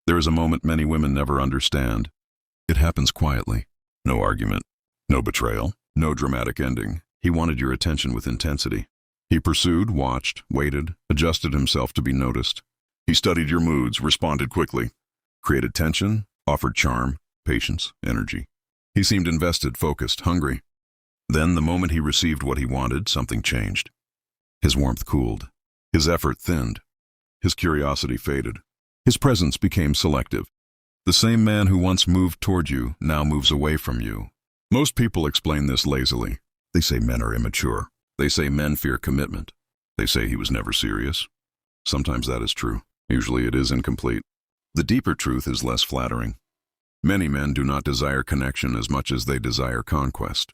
There is a moment many women never understand. It happens quietly. No argument, no betrayal, no dramatic ending. He wanted your attention with intensity. He pursued, watched, waited, adjusted himself to be noticed. He studied your moods, responded quickly, created tension, offered charm, patience, energy. He seemed invested, focused, hungry. Then, the moment he received what he wanted, something changed. His warmth cooled. His effort thinned. His curiosity faded. His presence became selective. The same man who once moved toward you now moves away from you. Most people explain this lazily. They say men are immature. They say men fear commitment. They say he was never serious. Sometimes that is true. Usually it is incomplete. The deeper truth is less flattering. Many men do not desire connection as much as they desire conquest.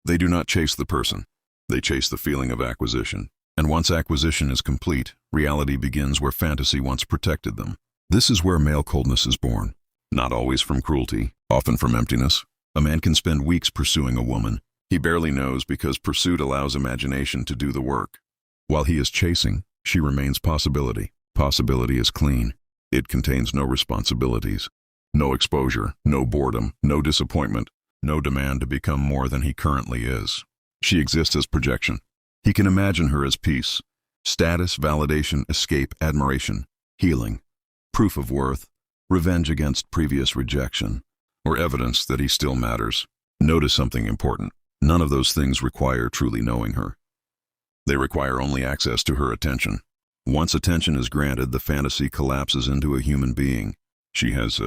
They do not chase the person. They chase the feeling of acquisition. And once acquisition is complete, reality begins where fantasy once protected them. This is where male coldness is born. Not always from cruelty, often from emptiness. A man can spend weeks pursuing a woman. He barely knows because pursuit allows imagination to do the work. While he is chasing, she remains possibility. Possibility is clean. It contains no responsibilities, no exposure, no boredom, no disappointment, no demand to become more than he currently is. She exists as projection. He can imagine her as peace, status, validation, escape, admiration, healing, proof of worth, revenge against previous rejection, or evidence that he still matters. Notice something important. None of those things require truly knowing her. They require only access to her attention. Once attention is granted, the fantasy collapses into a human being. She has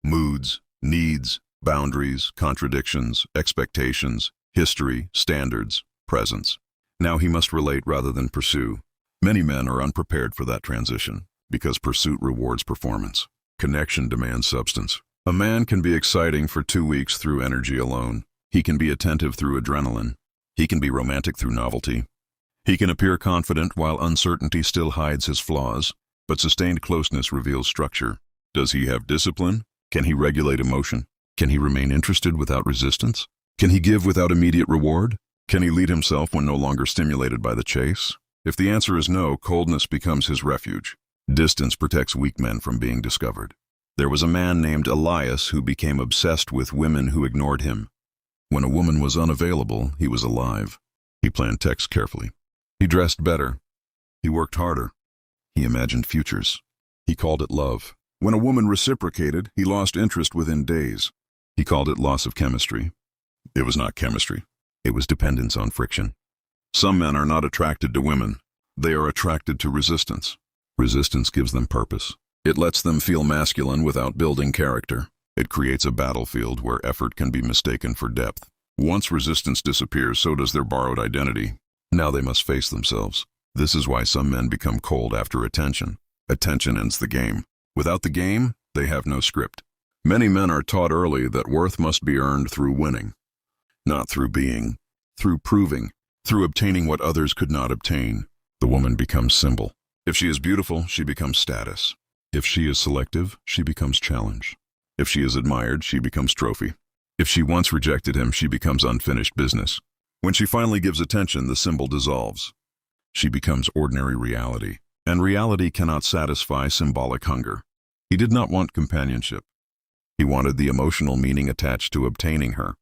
moods, needs, boundaries, contradictions, expectations, history, standards, presence. Now he must relate rather than pursue. Many men are unprepared for that transition because pursuit rewards performance. Connection demands substance. A man can be exciting for 2 weeks through energy alone. He can be attentive through adrenaline. He can be romantic through novelty. He can appear confident while uncertainty still hides his flaws, but sustained closeness reveals structure. Does he have discipline? Can he regulate emotion? Can he remain interested without resistance? Can he give without immediate reward? Can he lead himself when no longer stimulated by the chase? If the answer is no, coldness becomes his refuge. Distance protects weak men from being discovered. There was a man named Elias who became obsessed with women who ignored him. When a woman was unavailable, he was alive. He planned texts carefully. He dressed better. He worked harder. He imagined futures. He called it love. When a woman reciprocated, he lost interest within days. He called it loss of chemistry. It was not chemistry. It was dependence on friction. Some men are not attracted to women. They are attracted to resistance. Resistance gives them purpose. It lets them feel masculine without building character. It creates a battlefield where effort can be mistaken for depth. Once resistance disappears, so does their borrowed identity. Now they must face themselves. This is why some men become cold after attention. Attention ends the game. Without the game, they have no script. Many men are taught early that worth must be earned through winning, not through being, through proving, through obtaining what others could not obtain. The woman becomes symbol. If she is beautiful, she becomes status. If she is selective, she becomes challenge. If she is admired, she becomes trophy. If she once rejected him, she becomes unfinished business. When she finally gives attention, the symbol dissolves. She becomes ordinary reality, and reality cannot satisfy symbolic hunger. He did not want companionship. He wanted the emotional meaning attached to obtaining her.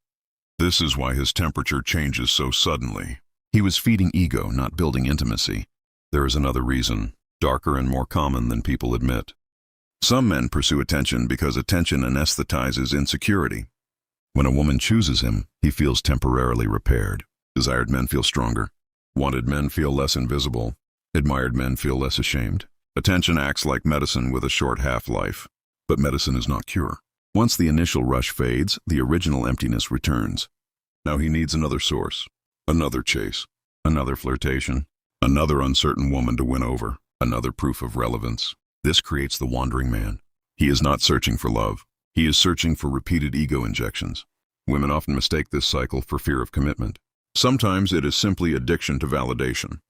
This is why his temperature changes so suddenly. He was feeding ego, not building intimacy. There is another reason, darker and more common than people admit. Some men pursue attention because attention anesthetizes insecurity. When a woman chooses him, he feels temporarily repaired. Desired men feel stronger. Wanted men feel less invisible. Admired men feel less ashamed. Attention acts like medicine with a short half-life. But medicine is not cure. Once the initial rush fades, the original emptiness returns. Now he needs another source, another chase, another flirtation, another uncertain woman to win over, another proof of relevance. This creates the wandering man. He is not searching for love. He is searching for repeated ego injections. Women often mistake this cycle for fear of commitment. Sometimes it is simply addiction to validation.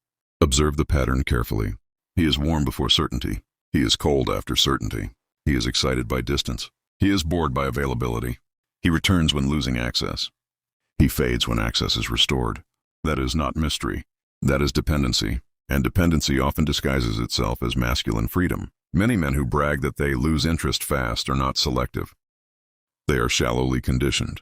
Observe the pattern carefully. He is warm before certainty. He is cold after certainty. He is excited by distance. He is bored by availability. He returns when losing access. He fades when access is restored. That is not mystery. That is dependency. And dependency often disguises itself as masculine freedom. Many men who brag that they lose interest fast are not selective. They are shallowly conditioned.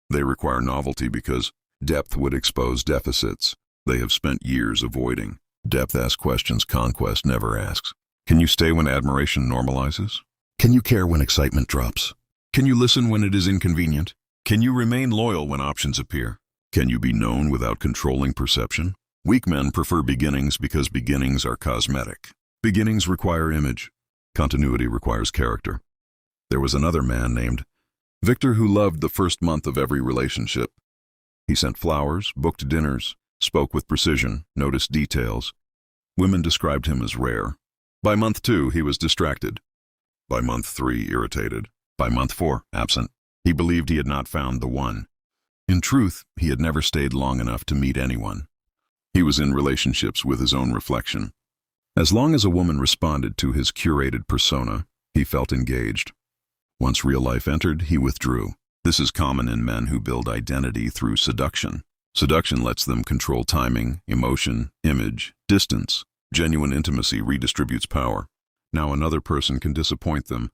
They require novelty because depth would expose deficits they have spent years avoiding. Depth asks questions conquest never asks. Can you stay when admiration normalizes? Can you care when excitement drops? Can you listen when it is inconvenient? Can you remain loyal when options appear? Can you be known without controlling perception? Weak men prefer beginnings because beginnings are cosmetic. Beginnings require image. Continuity requires character. There was another man named Victor who loved the first month of every relationship. He sent flowers, booked dinners, spoke with precision, noticed details. Women described him as rare. By month 2, he was distracted. By month 3, irritated. By month 4, absent. He believed he had not found the one. In truth, he had never stayed long enough to meet anyone. He was in relationships with his own reflection. As long as a woman responded to his curated persona, he felt engaged. Once real life entered, he withdrew. This is common in men who build identity through seduction. Seduction lets them control timing, emotion, image, distance. Genuine intimacy redistributes power. Now another person can disappoint them,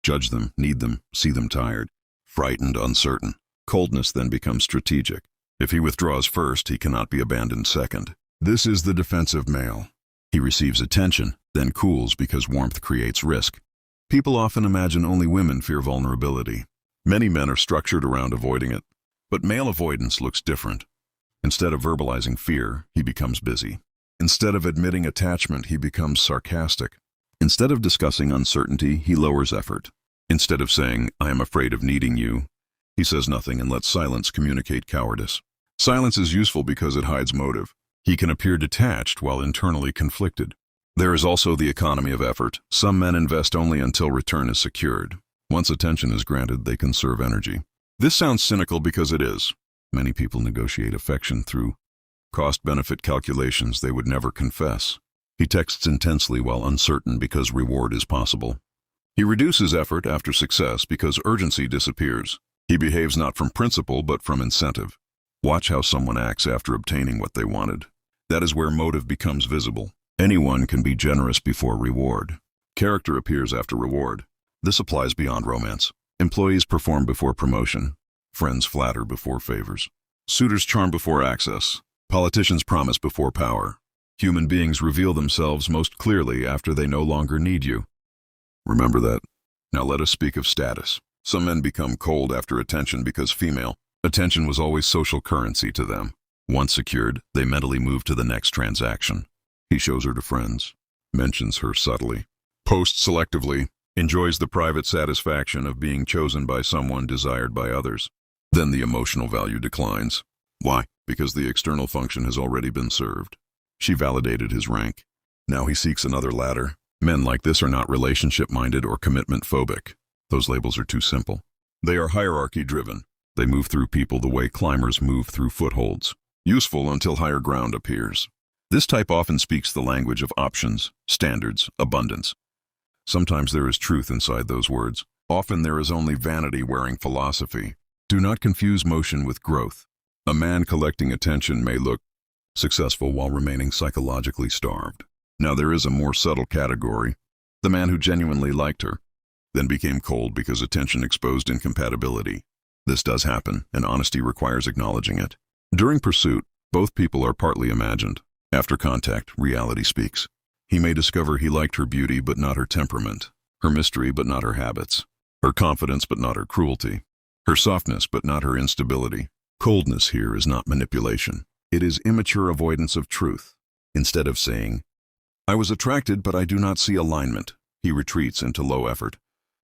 judge them, need them, see them tired, frightened, uncertain. Coldness then becomes strategic. If he withdraws first, he cannot be abandoned second. This is the defensive male. He receives attention, then cools because warmth creates risk. People often imagine only women fear vulnerability. Many men are structured around avoiding it. But male avoidance looks different. Instead of verbalizing fear, he becomes busy. Instead of admitting attachment, he becomes sarcastic. Instead of discussing uncertainty, he lowers effort. Instead of saying, "I am afraid of needing you," he says nothing and lets silence communicate cowardice. Silence is useful because it hides motive. He can appear detached while internally conflicted. There is also the economy of effort. Some men invest only until return is secured. Once attention is granted, they conserve energy. This sounds cynical because it is. Many people negotiate affection through cost-benefit calculations they would never confess. He texts intensely while uncertain because reward is possible. He reduces effort after success because urgency disappears. He behaves not from principle but from incentive. Watch how someone acts after obtaining what they wanted. That is where motive becomes visible. Anyone can be generous before reward. Character appears after reward. This applies beyond romance. Employees perform before promotion. Friends flatter before favors. Suitors charm before access. Politicians promise before power. Human beings reveal themselves most clearly after they no longer need you. Remember that. Now let us speak of status. Some men become cold after attention because female attention was always social currency to them. Once secured, they mentally move to the next transaction. He shows her to friends, mentions her subtly, posts selectively, enjoys the private satisfaction of being chosen by someone desired by others. Then the emotional value declines. Why? Because the external function has already been served. She validated his rank. Now he seeks another ladder. Men like this are not relationship-minded or commitment-phobic. Those labels are too simple. They are hierarchy-driven. They move through people the way climbers move through footholds. Useful until higher ground appears. This type often speaks the language of options, standards, abundance. Sometimes there is truth inside those words. Often there is only vanity wearing philosophy. Do not confuse motion with growth. A man collecting attention may look successful while remaining psychologically starved. Now there is a more subtle category. The man who genuinely liked her, then became cold because attention exposed incompatibility. This does happen, and honesty requires acknowledging it. During pursuit, both people are partly imagined. After contact, reality speaks. He may discover he liked her beauty but not her temperament, her mystery but not her habits, her confidence but not her cruelty, her softness but not her instability. Coldness here is not manipulation. It is immature avoidance of truth. Instead of saying, "I was attracted but I do not see alignment," he retreats into low effort.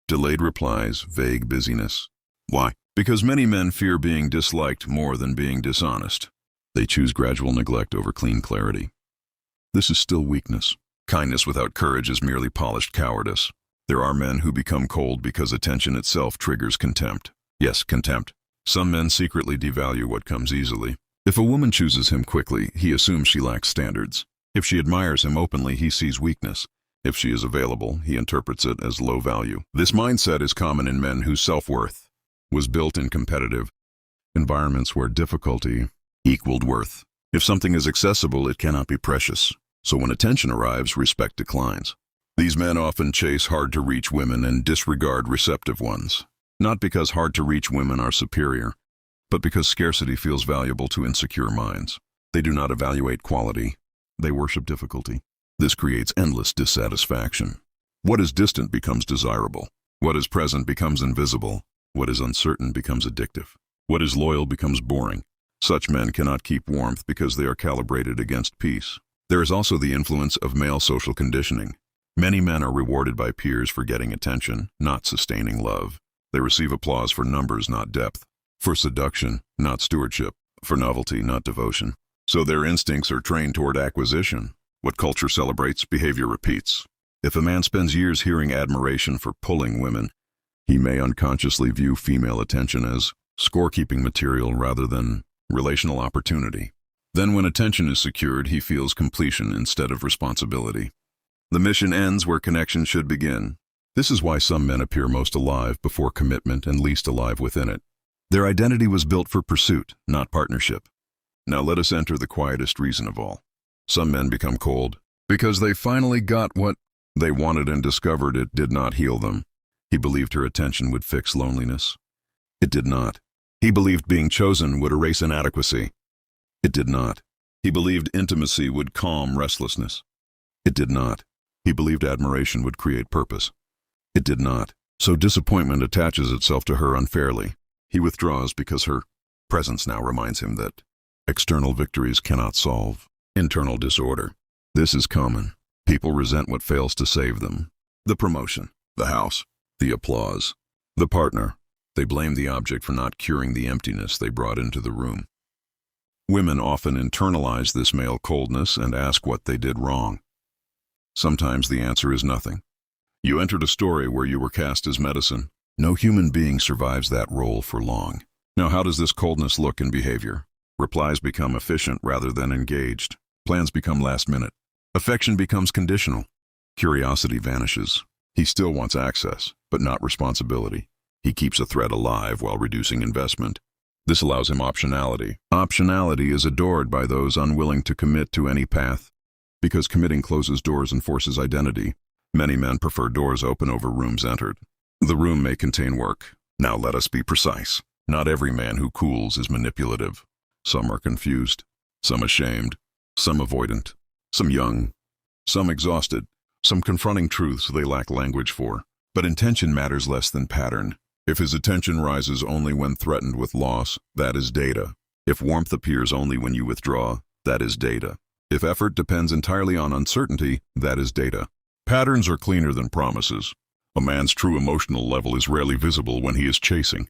Delayed replies, vague busyness. Why? Because many men fear being disliked more than being dishonest. They choose gradual neglect over clean clarity. This is still weakness. Kindness without courage is merely polished cowardice. There are men who become cold because attention itself triggers contempt. Yes, contempt. Some men secretly devalue what comes easily. If a woman chooses him quickly, he assumes she lacks standards. If she admires him openly, he sees weakness. If she is available, he interprets it as low value. This mindset is common in men whose self-worth was built in competitive environments where difficulty equaled worth. If something is accessible, it cannot be precious. So when attention arrives, respect declines. These men often chase hard-to-reach women and disregard receptive ones. Not because hard-to-reach women are superior, but because scarcity feels valuable to insecure minds. They do not evaluate quality. They worship difficulty. This creates endless dissatisfaction. What is distant becomes desirable. What is present becomes invisible. What is uncertain becomes addictive. What is loyal becomes boring. Such men cannot keep warmth because they are calibrated against peace. There is also the influence of male social conditioning. Many men are rewarded by peers for getting attention, not sustaining love. They receive applause for numbers, not depth. For seduction, not stewardship. For novelty, not devotion. So their instincts are trained toward acquisition. What culture celebrates, behavior repeats. If a man spends years hearing admiration for pulling women, he may unconsciously view female attention as scorekeeping material rather than relational opportunity. Then when attention is secured, he feels completion instead of responsibility. The mission ends where connection should begin. This is why some men appear most alive before commitment and least alive within it. Their identity was built for pursuit, not partnership. Now let us enter the quietest reason of all. Some men become cold because they finally got what they wanted and discovered it did not heal them. He believed her attention would fix loneliness. It did not. He believed being chosen would erase inadequacy. It did not. He believed intimacy would calm restlessness. It did not. He believed admiration would create purpose. It did not. So disappointment attaches itself to her unfairly. He withdraws because her presence now reminds him that external victories cannot solve internal disorder. This is common. People resent what fails to save them. The promotion, the house, the applause, the partner. They blame the object for not curing the emptiness they brought into the room. Women often internalize this male coldness and ask what they did wrong. Sometimes the answer is nothing. You entered a story where you were cast as medicine. No human being survives that role for long. Now, how does this coldness look in behavior? Replies become efficient rather than engaged. Plans become last minute. Affection becomes conditional. Curiosity vanishes. He still wants access, but not responsibility. He keeps a threat alive while reducing investment. This allows him optionality. Optionality is adored by those unwilling to commit to any path. Because committing closes doors and forces identity, many men prefer doors open over rooms entered. The room may contain work. Now let us be precise. Not every man who cools is manipulative. Some are confused, some ashamed, some avoidant, some young, some exhausted, some confronting truths they lack language for. But intention matters less than pattern. If his attention rises only when threatened with loss, that is data. If warmth appears only when you withdraw, that is data. If effort depends entirely on uncertainty, that is data. Patterns are cleaner than promises. A man's true emotional level is rarely visible when he is chasing.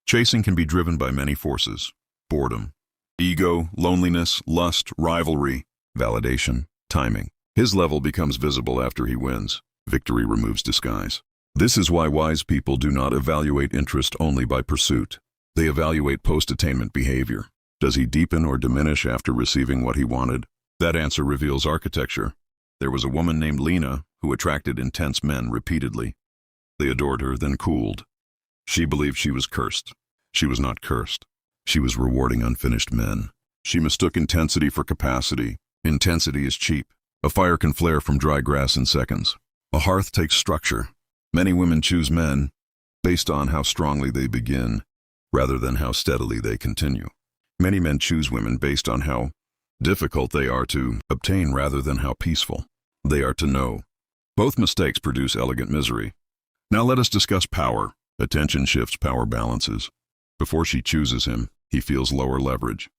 Chasing can be driven by many forces: boredom, ego, loneliness, lust, rivalry, validation, timing. His level becomes visible after he wins. Victory removes disguise. This is why wise people do not evaluate interest only by pursuit. They evaluate post-attainment behavior. Does he deepen or diminish after receiving what he wanted? That answer reveals architecture. There was a woman named Lena who attracted intense men repeatedly. They adored her, then cooled. She believed she was cursed. She was not cursed. She was rewarding unfinished men. She mistook intensity for capacity. Intensity is cheap. A fire can flare from dry grass in seconds. A hearth takes structure. Many women choose men based on how strongly they begin, rather than how steadily they continue. Many men choose women based on how difficult they are to obtain rather than how peaceful they are to know. Both mistakes produce elegant misery. Now let us discuss power. Attention shifts power balances. Before she chooses him, he feels lower leverage.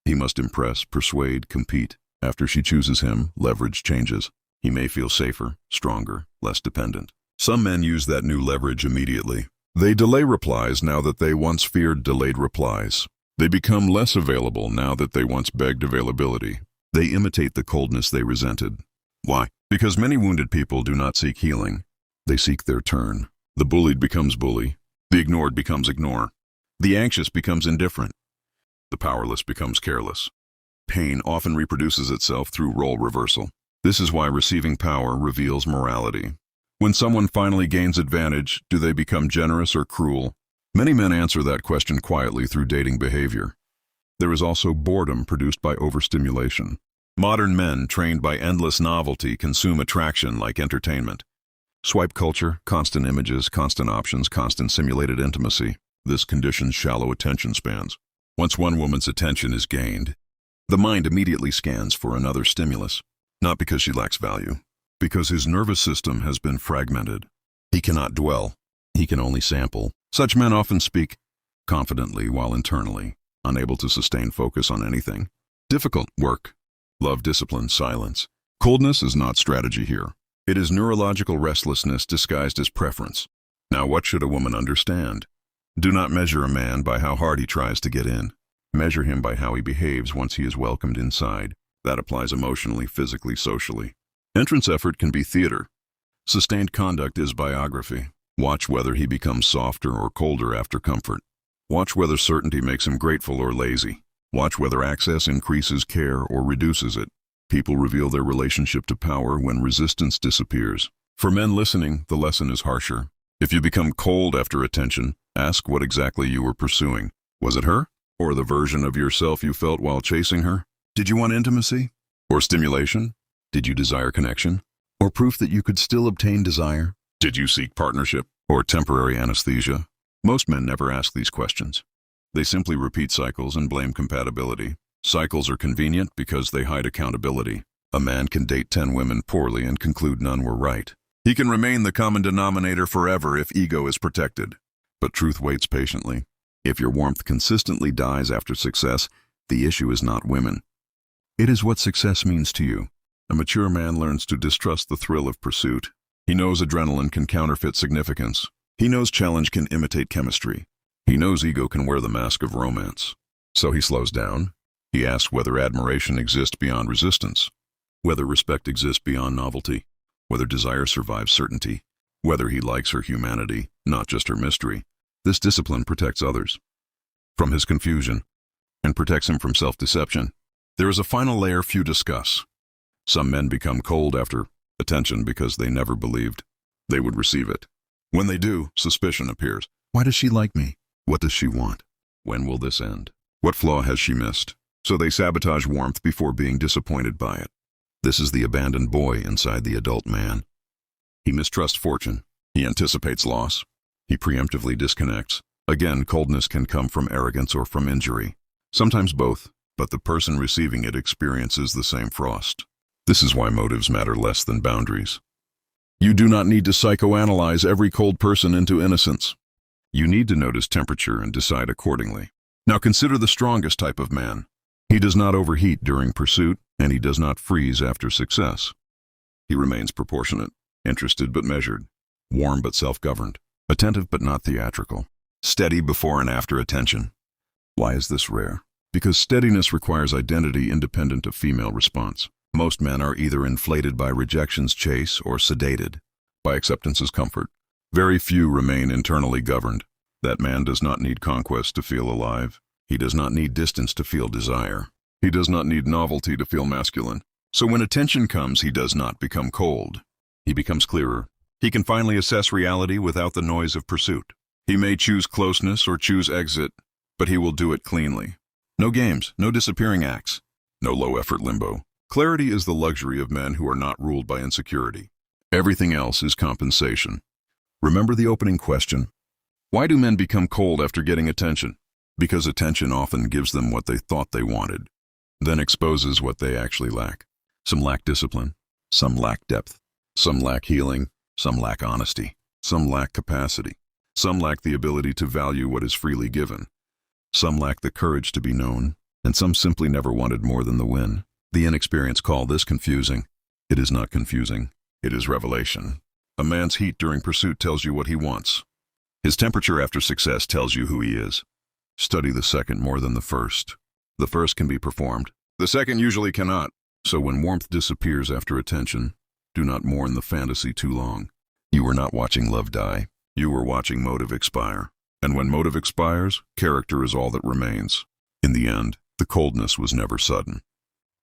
He must impress, persuade, compete. After she chooses him, leverage changes. He may feel safer, stronger, less dependent. Some men use that new leverage immediately. They delay replies now that they once feared delayed replies. They become less available now that they once begged availability. They imitate the coldness they resented. Why? Because many wounded people do not seek healing. They seek their turn. The bullied becomes bully. The ignored becomes ignore. The anxious becomes indifferent. The powerless becomes careless. Pain often reproduces itself through role reversal. This is why receiving power reveals morality. When someone finally gains advantage, do they become generous or cruel? Many men answer that question quietly through dating behavior. There is also boredom produced by overstimulation. Modern men, trained by endless novelty, consume attraction like entertainment. Swipe culture, constant images, constant options, constant simulated intimacy. This conditions shallow attention spans. Once one woman's attention is gained, the mind immediately scans for another stimulus. Not because she lacks value, because his nervous system has been fragmented. He cannot dwell. He can only sample. Such men often speak confidently while internally unable to sustain focus on anything. Difficult work. Love, discipline, silence. Coldness is not strategy here. It is neurological restlessness disguised as preference. Now, what should a woman understand? Do not measure a man by how hard he tries to get in. Measure him by how he behaves once he is welcomed inside. That applies emotionally, physically, socially. Entrance effort can be theater. Sustained conduct is biography. Watch whether he becomes softer or colder after comfort. Watch whether certainty makes him grateful or lazy. Watch whether access increases care or reduces it. People reveal their relationship to power when resistance disappears. For men listening, the lesson is harsher. If you become cold after attention, ask what exactly you were pursuing. Was it her? Or the version of yourself you felt while chasing her? Did you want intimacy? Or stimulation? Did you desire connection? Or proof that you could still obtain desire? Did you seek partnership? Or temporary anesthesia? Most men never ask these questions. They simply repeat cycles and blame compatibility. Cycles are convenient because they hide accountability. A man can date 10 women poorly and conclude none were right. He can remain the common denominator forever if ego is protected. But truth waits patiently. If your warmth consistently dies after success, the issue is not women. It is what success means to you. A mature man learns to distrust the thrill of pursuit. He knows adrenaline can counterfeit significance. He knows challenge can imitate chemistry. He knows ego can wear the mask of romance. So he slows down. He asks whether admiration exists beyond resistance, whether respect exists beyond novelty, whether desire survives certainty, whether he likes her humanity, not just her mystery. This discipline protects others from his confusion and protects him from self-deception. There is a final layer few discuss. Some men become cold after attention because they never believed they would receive it. When they do, suspicion appears. Why does she like me? What does she want? When will this end? What flaw has she missed? So they sabotage warmth before being disappointed by it. This is the abandoned boy inside the adult man. He mistrusts fortune. He anticipates loss. He preemptively disconnects. Again, coldness can come from arrogance or from injury. Sometimes both, but the person receiving it experiences the same frost. This is why motives matter less than boundaries. You do not need to psychoanalyze every cold person into innocence. You need to notice temperature and decide accordingly. Now consider the strongest type of man. He does not overheat during pursuit, and he does not freeze after success. He remains proportionate, interested but measured, warm but self-governed, attentive but not theatrical, steady before and after attention. Why is this rare? Because steadiness requires identity independent of female response. Most men are either inflated by rejection's chase or sedated by acceptance's comfort. Very few remain internally governed. That man does not need conquest to feel alive. He does not need distance to feel desire. He does not need novelty to feel masculine. So when attention comes, he does not become cold. He becomes clearer. He can finally assess reality without the noise of pursuit. He may choose closeness or choose exit, but he will do it cleanly. No games, no disappearing acts, no low-effort limbo. Clarity is the luxury of men who are not ruled by insecurity. Everything else is compensation. Remember the opening question. Why do men become cold after getting attention? Because attention often gives them what they thought they wanted, then exposes what they actually lack. Some lack discipline, some lack depth, some lack healing, some lack honesty, some lack capacity, some lack the ability to value what is freely given. Some lack the courage to be known, and some simply never wanted more than the win. The inexperienced call this confusing. It is not confusing. It is revelation. A man's heat during pursuit tells you what he wants. His temperature after success tells you who he is. Study the second more than the first. The first can be performed. The second usually cannot. So when warmth disappears after attention, do not mourn the fantasy too long. You were not watching love die. You were watching motive expire. And when motive expires, character is all that remains. In the end, the coldness was never sudden.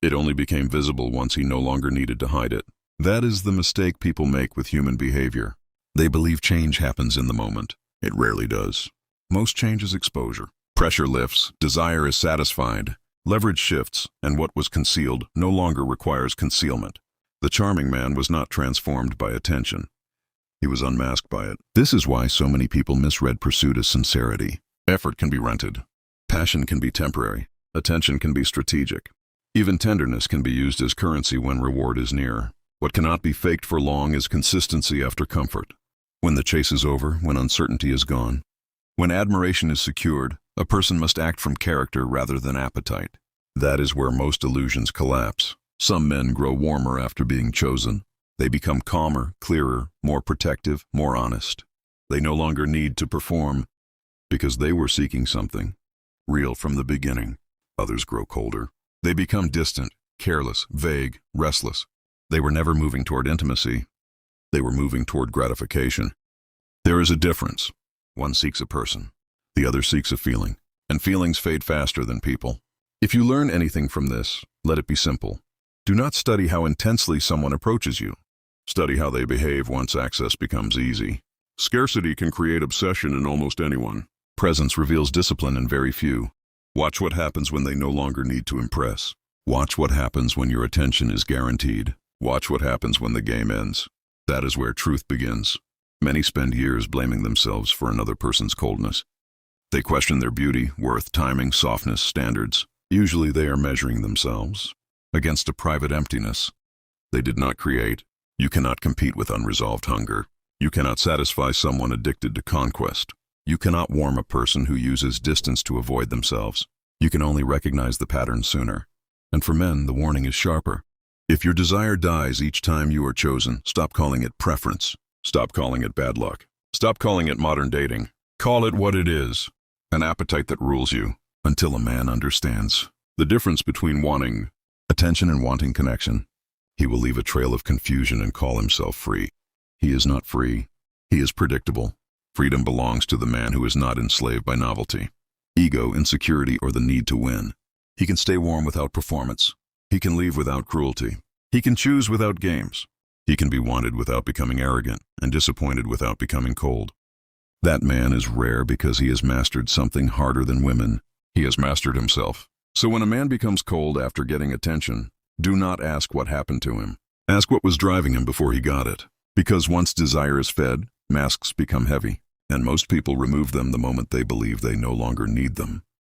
It only became visible once he no longer needed to hide it. That is the mistake people make with human behavior. They believe change happens in the moment. It rarely does. Most change is exposure. Pressure lifts, desire is satisfied, Leverage shifts, and what was concealed no longer requires concealment. The charming man was not transformed by attention. He was unmasked by it. This is why so many people misread pursuit as sincerity. Effort can be rented. Passion can be temporary. Attention can be strategic. Even tenderness can be used as currency when reward is near. What cannot be faked for long is consistency after comfort. When the chase is over, when uncertainty is gone, when admiration is secured, a person must act from character rather than appetite. That is where most illusions collapse. Some men grow warmer after being chosen. They become calmer, clearer, more protective, more honest. They no longer need to perform because they were seeking something real from the beginning. Others grow colder. They become distant, careless, vague, restless. They were never moving toward intimacy. They were moving toward gratification. There is a difference. One seeks a person. The other seeks a feeling. And feelings fade faster than people. If you learn anything from this, let it be simple. Do not study how intensely someone approaches you. Study how they behave once access becomes easy. Scarcity can create obsession in almost anyone. Presence reveals discipline in very few. Watch what happens when they no longer need to impress. Watch what happens when your attention is guaranteed. Watch what happens when the game ends. That is where truth begins. Many spend years blaming themselves for another person's coldness. They question their beauty, worth, timing, softness, standards. Usually they are measuring themselves against a private emptiness they did not create. You cannot compete with unresolved hunger. You cannot satisfy someone addicted to conquest. You cannot warm a person who uses distance to avoid themselves. You can only recognize the pattern sooner. And for men, the warning is sharper. If your desire dies each time you are chosen, stop calling it preference. Stop calling it bad luck. Stop calling it modern dating. Call it what it is, an appetite that rules you, until a man understands the difference between wanting attention and wanting connection. He will leave a trail of confusion and call himself free. He is not free. He is predictable. Freedom belongs to the man who is not enslaved by novelty, ego, insecurity, or the need to win. He can stay warm without performance. He can leave without cruelty. He can choose without games. He can be wanted without becoming arrogant and disappointed without becoming cold. That man is rare because he has mastered something harder than women. He has mastered himself. So when a man becomes cold after getting attention, do not ask what happened to him. Ask what was driving him before he got it. Because once desire is fed, masks become heavy, and most people remove them the moment they believe they no longer need them.